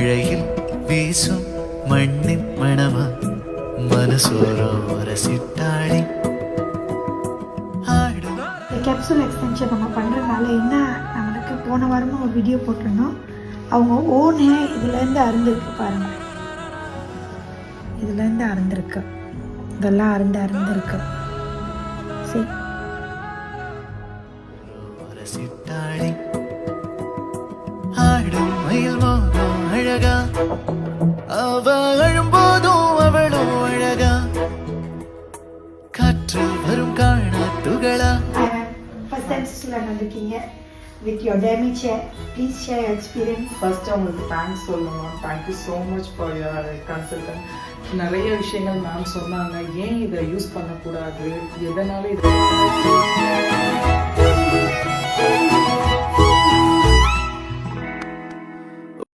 மழையில் வீசும் மண்ணின் மணமா மனசோரோர சிட்டாளி கேப்சூல் எக்ஸ்டென்ஷன் நம்ம பண்ணுறதுனால என்ன நம்மளுக்கு போன வாரமாக ஒரு வீடியோ போட்டிருந்தோம். அவங்க ஓன் இதுலேருந்து அருந்திருக்கு பாருங்கள், இதுலேருந்து அருந்திருக்கு, இதெல்லாம் அருந்திருக்கு. சரி சிட்டாளி ஆடும் மயில் மோகம் அழகா, அவ அழும்போதும் அவளும் அழகா, காற்றில் வரும் காண துகளா. ஃபர்ஸ்ட் டைம் சுற்றுலா வந்திருக்கீங்க with your damage hair, please share your experience. First உங்களுக்கு தேங்க்ஸ் சொல்லணும். Thank you so much for your consultant. நிறைய விஷயங்கள் மேம் சொன்னாங்க, ஏன் இதை யூஸ் பண்ணக்கூடாது, எதனால இது